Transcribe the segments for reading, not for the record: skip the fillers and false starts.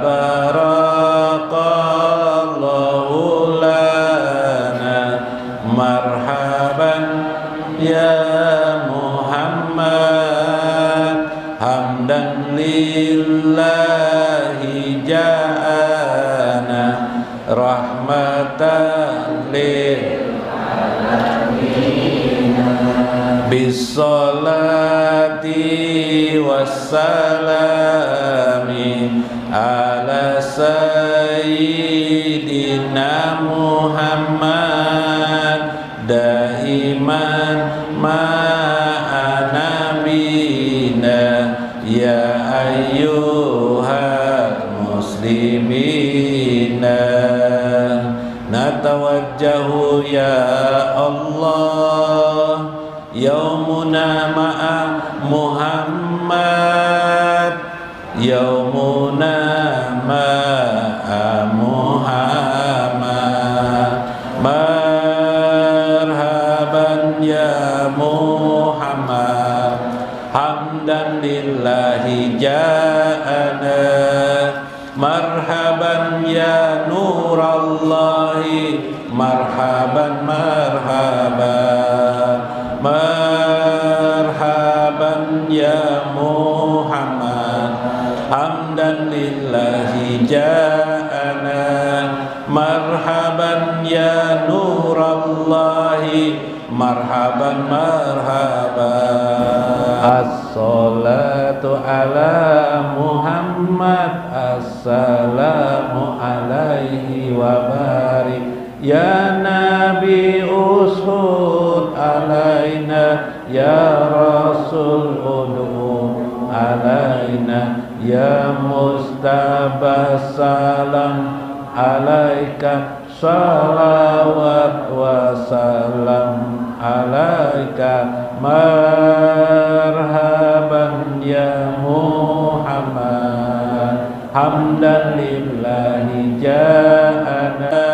barakallahu lana marhaban ya Muhammad hamdan lillahi ja'ana rahmatan lil alamin bisolati wassalami ala sayyidina Muhammad daiman ma'anabina ya ayyuhal muslimina natawajjahu ya Allah yaumuna ma'a Muhammad yaumuna ma'a Muhammad marhaban ya Muhammad hamdan lillahi ja'ana marhaban ya nurallahi marhaban marhaban marhaban ya Muhammad hamdan lillahi ja'ana marhaban ya nurallahi marhaban marhaban as-salatu ala Muhammad assalamu alaihi wa barik ya Nabi usud alaina ya Rasul ud'u alaina ya Mustabas salam alaika salawat wa salam alaika marhaban ya Muhammad hamdan lillahi ja'ana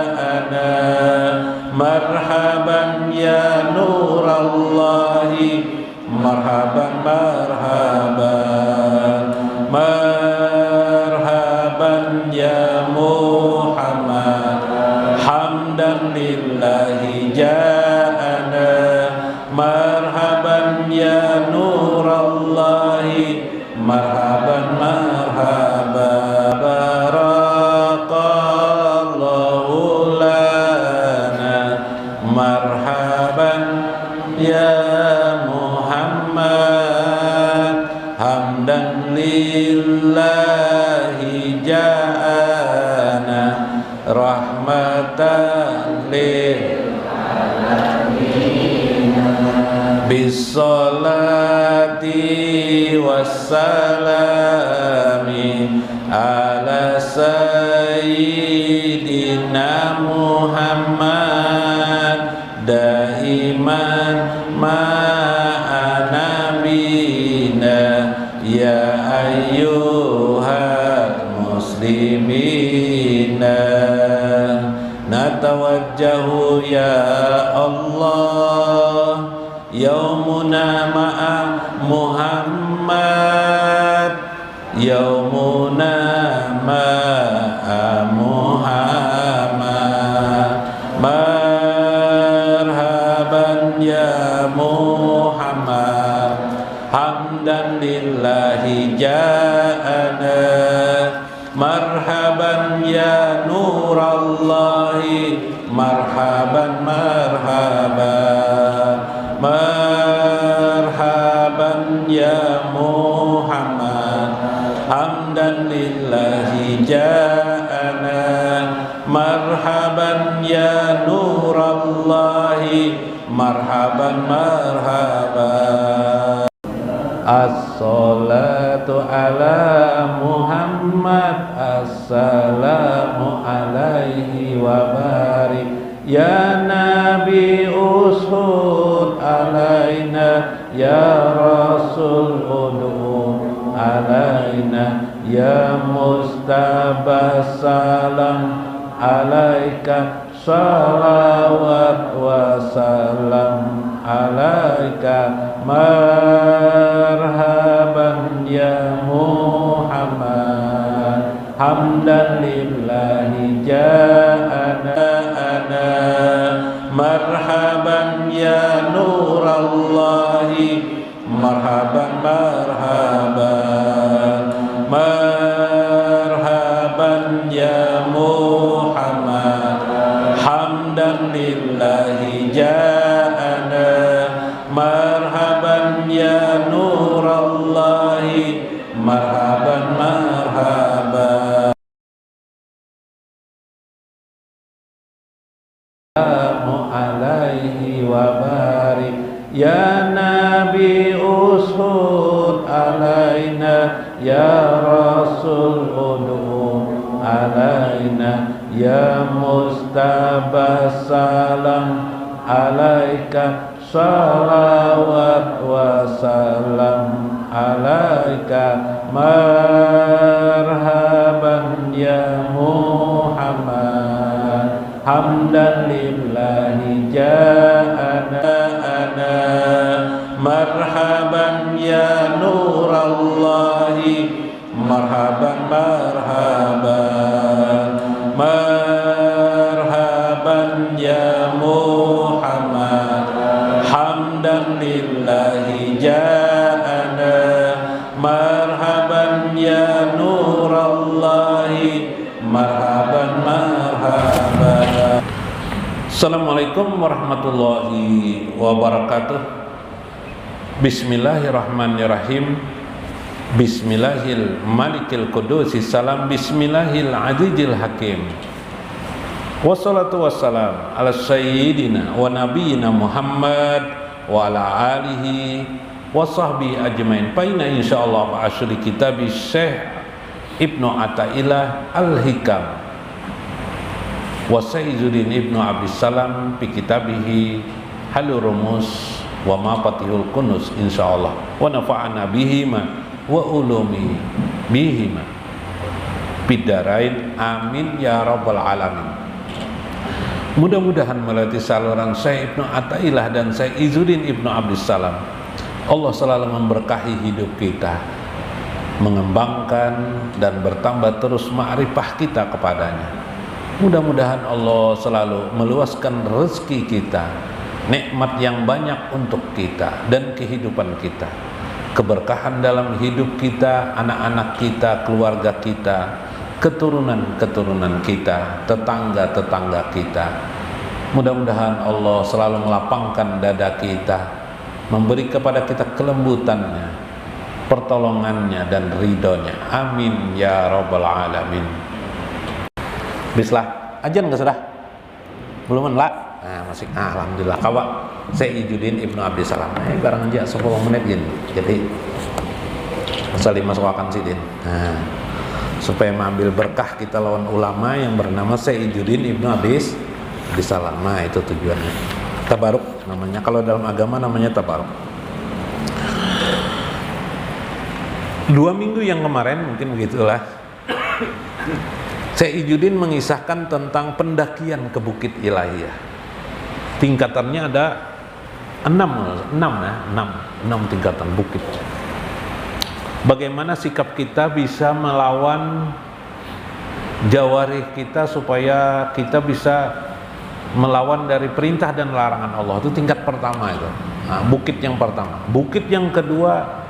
marhaban ya nurallahi marhaban marhaban marhaban ya Muhammad hamdan lillahi ja'ana marhaban ya nurallahi marhaban marhaban barakallahu lana marhaban ya Muhammad hamdan lillahi ja'ana rahmatan lil alamin bisolati wassalami ala sayyidina Muhammad daiman ma'anabina ya ayyuhal muslimina natawajjahu ya Allah yaumuna ma'a Muhammad yaumuna ma'a Muhammad marhaban ya Muhammad hamdan lillahi ja'ana marhaban ya nurallahi marhaban marhaban marhaban ya Muhammad hamdan lillahi ja'ana marhaban ya nurallahi marhaban marhaban as-salatu ala Muhammad assalamu alaihi wa barik ya Nabi usud alaina ya Rasul ud'u alaina ya Mustabas salam alaika salawat wa salam alaika marhaban ya Muhammad hamdan lillahi ja'ana marhaban ya nurallahi marhaban marhaban marhaban ya Muhammad hamdan lillahi ja'ana marhaban ya nurallahi marhaban marhaban Assalamu alaihi wa barik ya Nabi ushud alaina ya Rasul ud'u alaina ya Mustabas salam alaika salawat wa salam alaika marhaban ya Muhammad hamdan lillahi ja'ana marhaban ya nurallahi marhaban marhaban marhaban ya Muhammad hamdan lillahi ja'ana marhaban ya nurallahi marhaban marhaban. Assalamualaikum warahmatullahi wabarakatuh. Bismillahirrahmanirrahim. Bismillahil malikil qudusi salam bismillahil azizil hakim. Wassalatu wassalam ala sayyidina wa nabiyyina Muhammad wa ala alihi wa sahbihi ajmain. Paina insyaallah ba'asyri kitab Syekh Ibnu Athaillah Al-Hikam wa Sayyiduddin Ibnu Abdis Salam fi kitabihi Halur Rumus wa Mafatihul Kunuz insyaallah wa nafa'ana bihima wa ulumi bihima bidarain amin ya rabbal alamin. Mudah-mudahan melalui saluran Syekh Ibnu Athaillah dan Syekh Izzuddin Ibnu Abdis Salam Allah selalu memberkahi hidup kita, mengembangkan dan bertambah terus ma'rifah kita kepadanya. Mudah-mudahan Allah selalu meluaskan rezeki kita, nikmat yang banyak untuk kita dan kehidupan kita, keberkahan dalam hidup kita, anak-anak kita, keluarga kita, keturunan-keturunan kita, tetangga-tetangga kita. Mudah-mudahan Allah selalu melapangkan dada kita, memberi kepada kita kelembutannya, pertolongannya dan ridhonya. Amin ya rabbal alamin. Bislah, ajan nggak sudah? Belum lah? Nah, masih. Alhamdulillah. Kawak Syekh Izzuddin Ibnu Abdis Salam. Barang aja 10 menit gini. Jadi saling masukkan sidin. Nah, supaya mengambil berkah kita lawan ulama yang bernama Syekh Izzuddin Ibnu Abdis Salam. Nah, itu tujuannya. Tabaruk namanya. Kalau dalam agama namanya tabaruk. 2 minggu yang kemarin mungkin begitulah. Syekh Izzuddin mengisahkan tentang pendakian ke Bukit Ilahiyah. Tingkatannya ada 6 tingkatan bukit. Bagaimana sikap kita bisa melawan jawarih kita supaya kita bisa melawan dari perintah dan larangan Allah. Itu tingkat pertama itu. Nah, bukit yang pertama. Bukit yang kedua,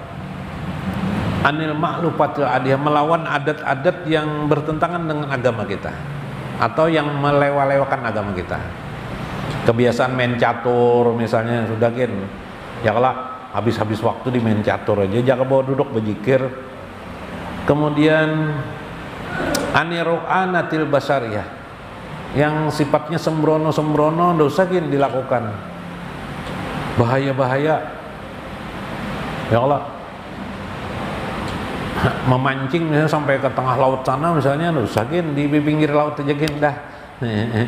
anil ma'lufatil adiyah, melawan adat-adat yang bertentangan dengan agama kita atau yang melewa-lewakan agama kita. Kebiasaan main catur misalnya, sudah kan ya kalau habis-habis waktu di main catur aja, jangan bawa duduk berzikir. Kemudian aniru'anatil basariyah, yang sifatnya sembrono-sembrono, nggak usah kan dilakukan. Bahaya-bahaya ya Allah. Memancing misalnya sampai ke tengah laut sana misalnya, usahakan di pinggir laut aja dah.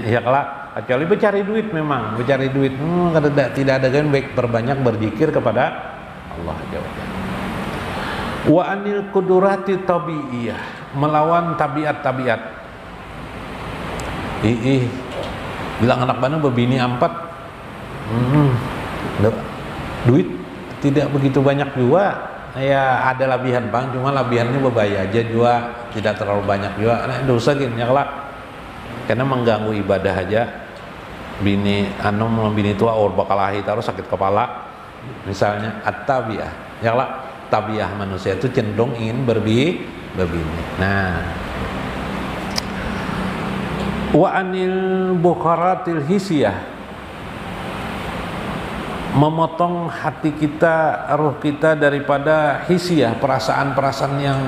Ya kelak, kecuali bercari duit memang, bercari duit. Tidak ada kan, baik perbanyak berzikir kepada Allah Jalla. Wa anil qudurati tabi'iyah, melawan tabiat-tabiat. Bilang anak mana berbini 4. Duit tidak begitu banyak juga. Ya ada labihan bang, cuma labihannya berbahaya aja juga. tidak terlalu banyak juga. Nah, dosa gini ya kelak. Karena mengganggu ibadah aja. Bini tua bakal lahir terus sakit kepala. Misalnya at-tabiyah. Ya kelak, tabiah manusia itu cenderung ingin berbini. Nah, wa anil bukharatil hisiyah, memotong hati kita, ruh kita daripada hisiyah, perasaan-perasaan yang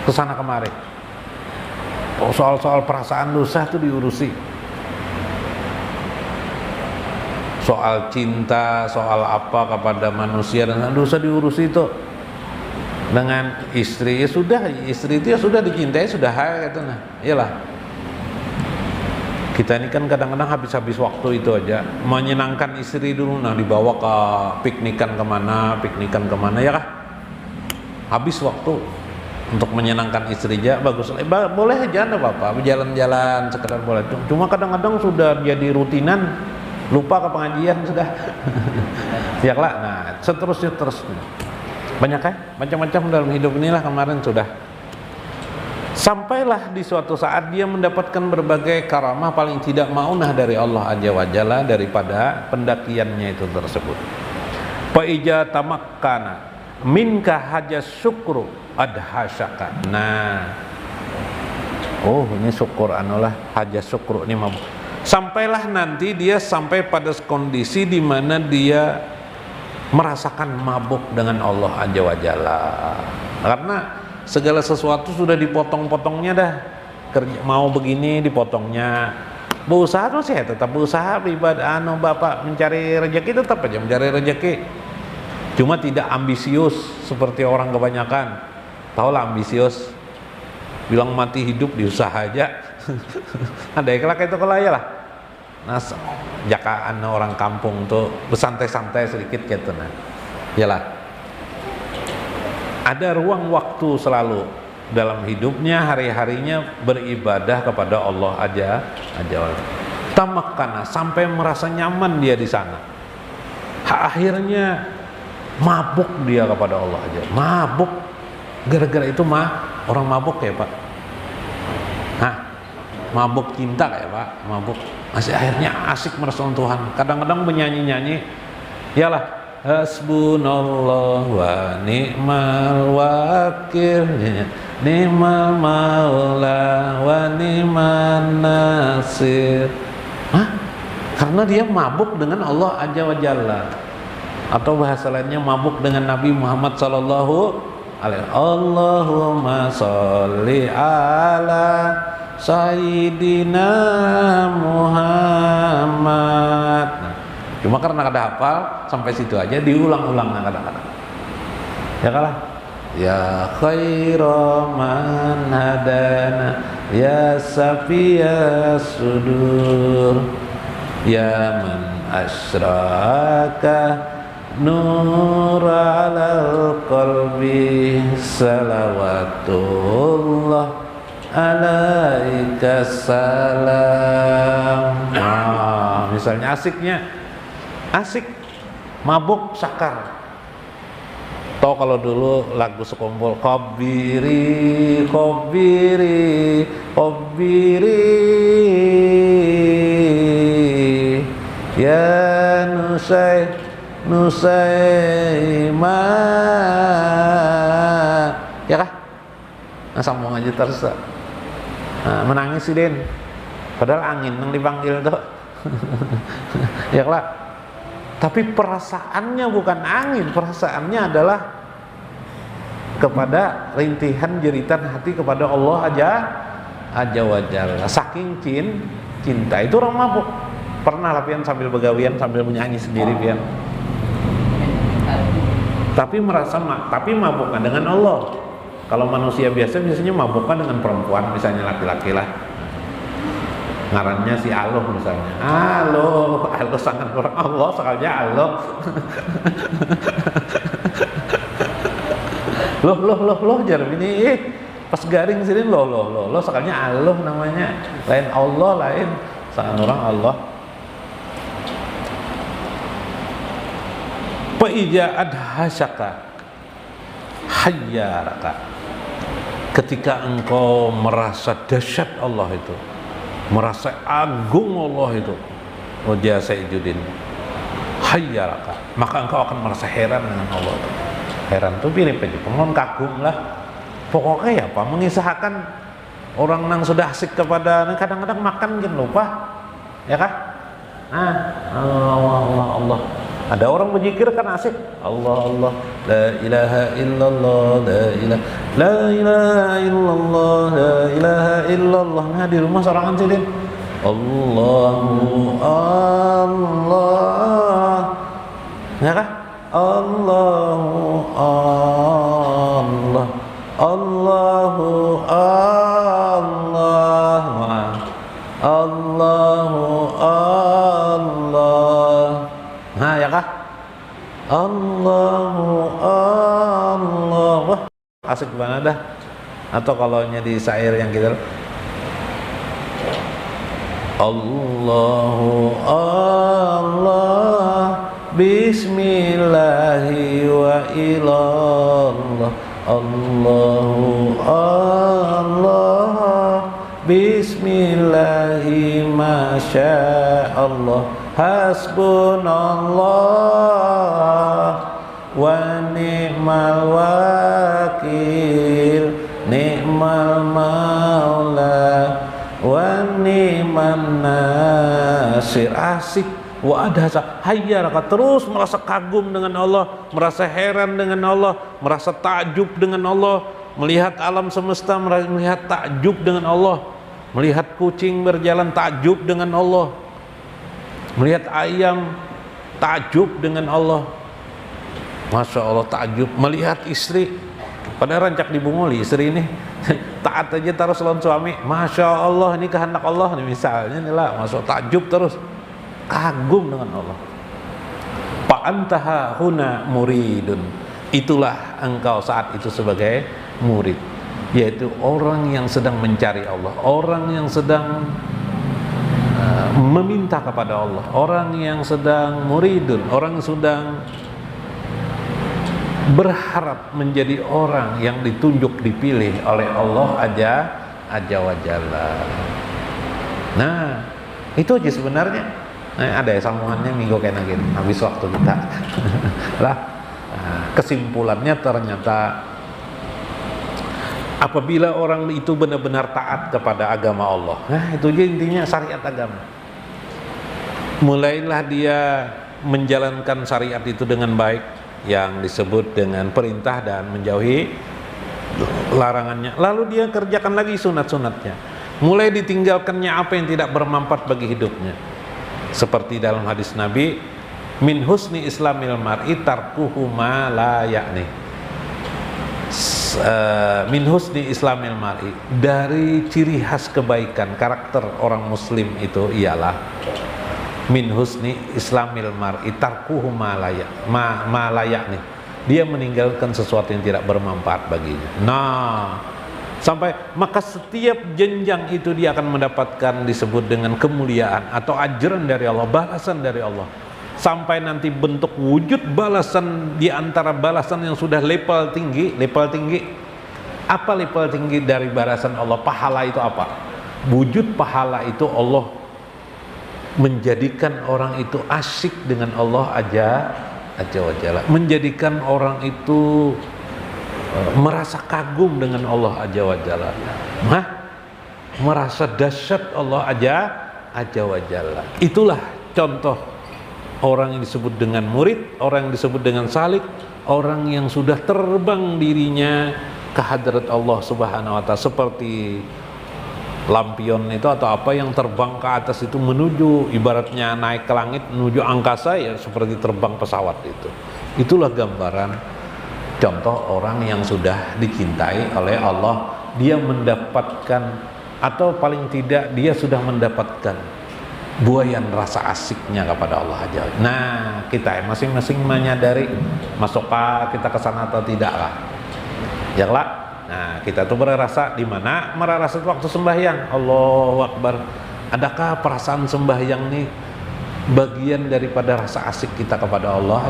kesana kemari. Soal-soal perasaan dosa itu diurusi. Soal cinta, soal apa kepada manusia dan dosa diurusi itu. Dengan istri, ya sudah, istri itu ya sudah dicintai, sudah gitu nah. Iyalah. Kita ini kan kadang-kadang habis-habis waktu itu aja menyenangkan istri dulu, nah dibawa ke piknikan kemana ya kah? Habis waktu untuk menyenangkan istri aja bagus, boleh aja enggak apa-apa, jalan-jalan sekedar boleh. Cuma kadang-kadang sudah jadi rutinan, lupa ke pengajian sudah. Ya lah, nah seterusnya banyak kan macam-macam dalam hidup inilah kemarin sudah. Sampailah di suatu saat dia mendapatkan berbagai karamah paling tidak maunah dari Allah Azza wa Jalla daripada pendakiannya itu tersebut. Fa ija tamakkana minka haja syukru adhasaka. Nah, oh ini syukur anulah haja syukru ini mabuk. Sampailah nanti dia sampai pada kondisi di mana dia merasakan mabuk dengan Allah Azza wa Jalla. Karena segala sesuatu sudah dipotong-potongnya dah. Kerja mau begini dipotongnya. Berusaha tuh sih tetap berusaha ibadah Bapak mencari rezeki, tetap aja mencari rezeki. Cuma tidak ambisius seperti orang kebanyakan. Tahulah ambisius. Bilang mati hidup diusaha aja. Ada ikhlas itu kalau ya lah. Nah, jakaan orang kampung tuh bersantai-santai sedikit gitu nah. Yalah. Ada ruang waktu selalu dalam hidupnya, hari-harinya beribadah kepada Allah Azza wa Jalla. Tamakkana sampai merasa nyaman dia di sana. Akhirnya mabuk dia kepada Allah aja. Mabuk. Gara-gara itu orang mabuk ya Pak. Hah? Mabuk cinta ya Pak, mabuk. Masih akhirnya asik merasa Tuhan. Kadang-kadang menyanyi-nyanyi. Yalah. Hasbunallah wa ni'mal wakil, ni'mal maula wa ni'man nasir. Hah? Karena dia mabuk dengan Allah Azza wa Jalla. Atau bahasa lainnya mabuk dengan Nabi Muhammad sallallahu alaihi wasallam. Allahumma sholli ala sayyidina Muhammad. Nah, cuma karena kada hafal sampai situ aja diulang-ulang kadang-kadang. Ya kalah. Ya khairu man hadana ya safiya sudur ya man asyraka nur alal qalbi salawatullah alaika salam. Nah, misalnya asik mabuk sakar. Toh kalau dulu lagu sekumpul kobiri ya nusaima ya kah? Nah, sambung aja terus. Nah, menangis sih Den. Padahal angin yang dipanggil tuh. Ya lah. Tapi perasaannya bukan angin, perasaannya adalah kepada rintihan jeritan hati kepada Allah Azza wa Jalla. Saking cinta itu orang mabuk. Pernah lah pian sambil begawian sambil menyanyi sendiri pian. Tapi mabukkan dengan Allah. Kalau manusia biasanya mabukkan dengan perempuan, misalnya laki-laki lah. Ngarannya si Allah misalnya. Allah sangat orang Allah sekalinya Allah. loh jar ini pas garing sini loh sekalinya Allah namanya. Lain Allah lain sangat orang Allah. Fa ija adhasaka hayyaraka. ketika engkau merasa dahsyat Allah itu, merasa agung Allah itu, wajah Sayyiduddin hayyaraka, maka engkau akan merasa heran dengan Allah itu. Heran tuh pilih aja, pengen kagum lah. Pokoknya ya apa, mengisahkan orang yang sudah asik kepada, kadang-kadang makan gitu lupa, ya kah? Allah. Ada orang berzikir kan asik, Allah, la ilaha illallah, la ilaha illallah, la ilaha illallah. Nah di rumah seorang anjing, Allahu Allah, ya kah? Allahu Allah, Allahu Allah, Allahu Allah. Nah ya kah? Allahu Allah. Wah, asik banget dah. Atau kalau di syair yang kita Allahu Allah, bismillahi wa ilallah. Allahu Allah, bismillahi masyaallah. Hasbunallah wa ni'mal wakil, ni'mal maula wa ni'man nasir. Asik. Wa adhasa hayyaraka, terus merasa kagum dengan Allah, merasa heran dengan Allah, merasa takjub dengan Allah, melihat alam semesta, melihat takjub dengan Allah, melihat kucing berjalan takjub dengan Allah, melihat ayam takjub dengan Allah. Masya Allah, takjub. Melihat istri, pada rancak dibunguli istri ini taat aja terus lawan suami, Masya Allah, ini kehendak Allah nih misalnya nih lah, masuk takjub terus, kagum dengan Allah. Fa antaha huna muridun, itulah engkau saat itu sebagai murid, yaitu orang yang sedang mencari Allah, orang yang sedang meminta kepada Allah, orang yang sedang muridun, orang yang sedang berharap menjadi orang yang ditunjuk, dipilih oleh Allah Azza wa Jalla. Nah, itu aja sebenarnya. Ada ya sambungannya minggu kena gini, habis waktu kita. Lah, kesimpulannya ternyata apabila orang itu benar-benar taat kepada agama Allah, itu aja intinya syariat agama. Mulailah dia menjalankan syariat itu dengan baik, yang disebut dengan perintah dan menjauhi larangannya. Lalu dia kerjakan lagi sunat-sunatnya. Mulai ditinggalkannya apa yang tidak bermanfaat bagi hidupnya. Seperti dalam hadis Nabi, min husni islamil mar'i tarkuhu ma la ya'ni. Min husni islamil mar'i, dari ciri khas kebaikan karakter orang muslim itu ialah min husni islamil mar'i tarkuhu ma la ya'ni, dia meninggalkan sesuatu yang tidak bermanfaat baginya. Nah, sampai maka setiap jenjang itu dia akan mendapatkan disebut dengan kemuliaan atau ajaran dari Allah, balasan dari Allah, sampai nanti bentuk wujud balasan di antara balasan yang sudah level tinggi. Apa level tinggi dari balasan Allah? Pahala itu apa? Wujud pahala itu Allah menjadikan orang itu asyik dengan Allah Azza wa Jalla, menjadikan orang itu merasa kagum dengan Allah Azza wa Jalla, merasa dahsyat Allah Azza wa Jalla. Itulah contoh orang yang disebut dengan murid, orang yang disebut dengan salik, orang yang sudah terbang dirinya ke hadrat Allah Subhanahu wa Ta'ala, seperti lampion itu atau apa yang terbang ke atas itu menuju, ibaratnya naik ke langit menuju angkasa, ya seperti terbang pesawat itu. Itulah gambaran contoh orang yang sudah dicintai oleh Allah. Dia mendapatkan, atau paling tidak dia sudah mendapatkan buayan rasa asiknya kepada Allah aja. Nah, kita masing-masing menyadari masakkah kita ke sana atau tidak lah. Ya lah. Nah, kita tuh merasa di mana? Merasa waktu sembahyang, Allahu Akbar. Adakah perasaan sembahyang nih bagian daripada rasa asik kita kepada Allah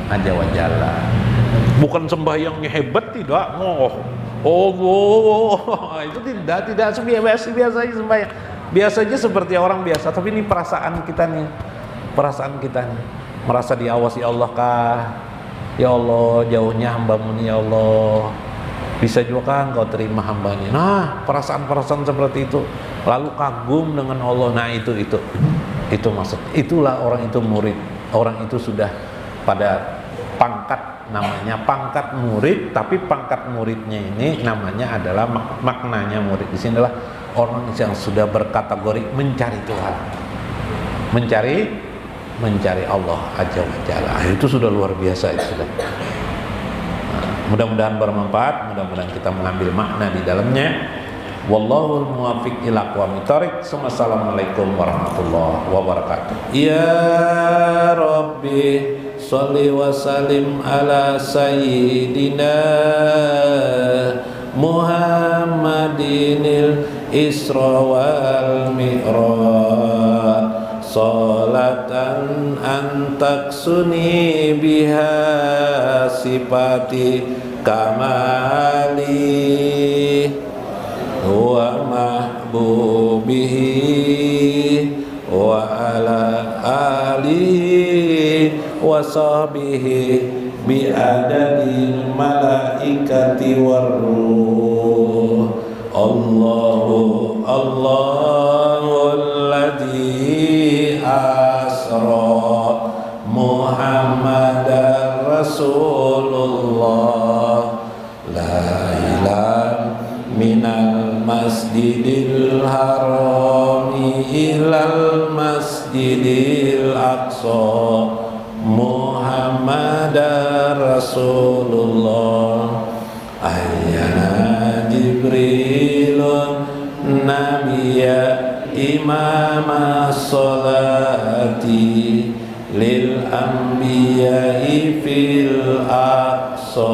Azza wa Jalla? Bukan sembahyangnya hebat, tidak. Allah. Itu tidak biasa aja sembahyang. Biasanya seperti orang biasa, tapi ini perasaan kita nih. Merasa diawasi Allah kah? Ya Allah, jauhnya hamba-Mu nih ya Allah. Bisa juga kan Engkau terima hambanya. Nah, perasaan-perasaan seperti itu. Lalu kagum dengan Allah. Nah, itu maksud. Itulah orang itu murid. Orang itu sudah pada pangkat, namanya pangkat murid, tapi pangkat muridnya ini namanya adalah maknanya murid di sini adalah orang yang sudah berkategori mencari Tuhan, mencari Allah Azza wa Jalla. Itu sudah luar biasa itu sudah. Mudah-mudahan bermanfaat, mudah-mudahan kita mengambil makna di dalamnya. Wallahul muwaffiq ila aqwamit thoriq. Assalamualaikum warahmatullahi wabarakatuh. Ya Rabbi sholli wa sallim ala sayyidina Muhammadinil Isra wal Mi'raj salatan antaksuni biha sifati kamali wa mahbubihi wa ala alihi wa sahbihi bi adadil malaikati warruh. Allahu alladzi asra Muhammadar Rasulullah la ilaha minal masjidil harami ilal masjidil aqsa Muhammadar Rasulullah. Ayyana Jibrilun Nabiya imama sholati lil anbiya'i fil aqsa